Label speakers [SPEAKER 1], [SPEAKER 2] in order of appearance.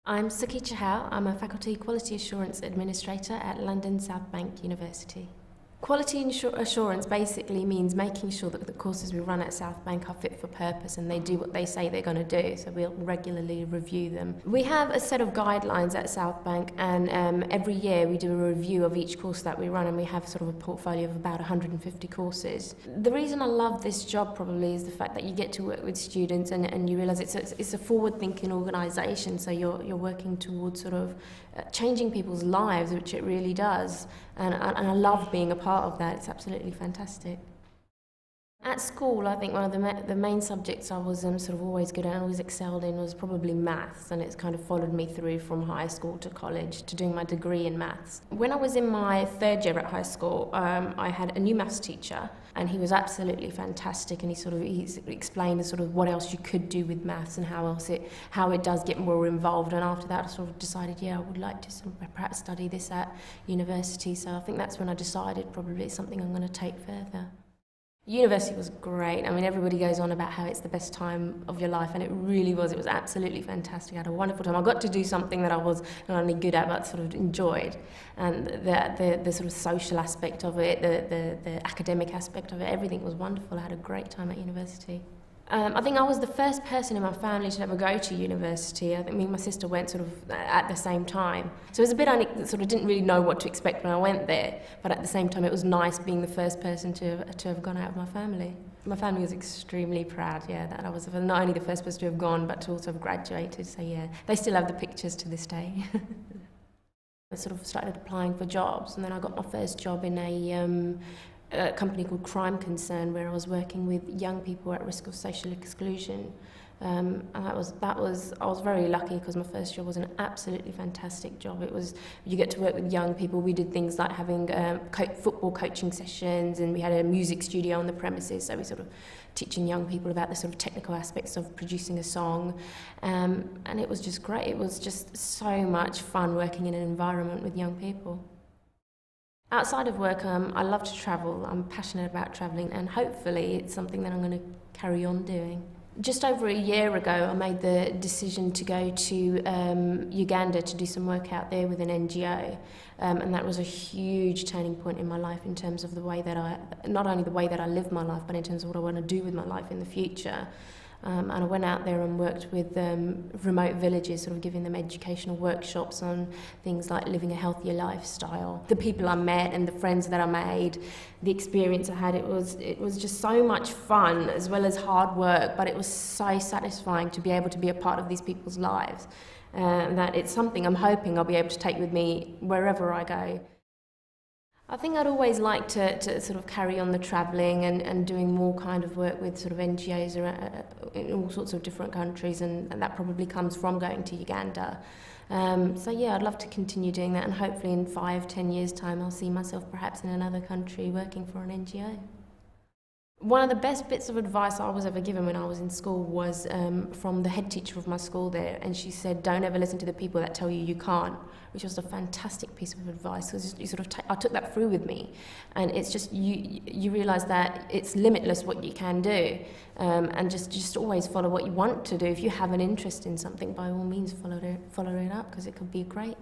[SPEAKER 1] I'm Sukie. I'm a Faculty Quality Assurance Administrator at London South Bank University. Quality assurance basically means making sure that the courses we run at South Bank are fit for purpose and they do what they say they're going to do, so we'll regularly review them. We have a set of guidelines at South Bank, and every year we do a review of each course that we run, and we have sort of a portfolio of about 150 courses. The reason I love this job probably is the fact that you get to work with students and you realise it's a forward-thinking organisation, so you're working towards sort of changing people's lives, which it really does, and I love being a part of that. It's absolutely fantastic. At school, I think one of the main subjects I was sort of always good at and always excelled in was probably maths, and it's kind of followed me through from high school to college to doing my degree in maths. When I was in my third year at high school, I had a new maths teacher, and he was absolutely fantastic, and he explained sort of what else you could do with maths and how it does get more involved. And after that, I sort of decided, yeah, I would like to sort of perhaps study this at university. So I think that's when I decided probably it's something I'm going to take further. University was great. I mean, everybody goes on about how it's the best time of your life, and it really was. It was absolutely fantastic. I had a wonderful time. I got to do something that I was not only good at, but sort of enjoyed. And the sort of social aspect of it, the academic aspect of it, everything was wonderful. I had a great time at university. I think I was the first person in my family to ever go to university. I think me and my sister went sort of at the same time. So it was a bit sort of didn't really know what to expect when I went there, but at the same time it was nice being the first person to have gone out of my family. My family was extremely proud, yeah, that I was not only the first person to have gone, but to also have graduated. So yeah, they still have the pictures to this day. I sort of started applying for jobs, and then I got my first job in a company called Crime Concern, where I was working with young people at risk of social exclusion. And I was very lucky because my first job was an absolutely fantastic job. You get to work with young people. We did things like having football coaching sessions, and we had a music studio on the premises, so we sort of teaching young people about the sort of technical aspects of producing a song. And it was just great. It was just so much fun working in an environment with young people. Outside of work, I love to travel. I'm passionate about travelling, and hopefully it's something that I'm going to carry on doing. Just over a year ago, I made the decision to go to Uganda to do some work out there with an NGO, and that was a huge turning point in my life in terms of the way that not only the way that I live my life, but in terms of what I want to do with my life in the future. And I went out there and worked with remote villages, sort of giving them educational workshops on things like living a healthier lifestyle. The people I met and the friends that I made, the experience I had, it was just so much fun as well as hard work, but it was so satisfying to be able to be a part of these people's lives. That it's something I'm hoping I'll be able to take with me wherever I go. I think I'd always like to sort of carry on the travelling and doing more kind of work with sort of NGOs in all sorts of different countries, and that probably comes from going to Uganda. So yeah, I'd love to continue doing that, and hopefully in 5-10 years' time I'll see myself perhaps in another country working for an NGO. One of the best bits of advice I was ever given when I was in school was from the head teacher of my school there, and she said, don't ever listen to the people that tell you you can't, which was a fantastic piece of advice, because you sort of I took that through with me, and it's just you realise that it's limitless what you can do, and just always follow what you want to do. If you have an interest in something, by all means follow it up, because it could be great.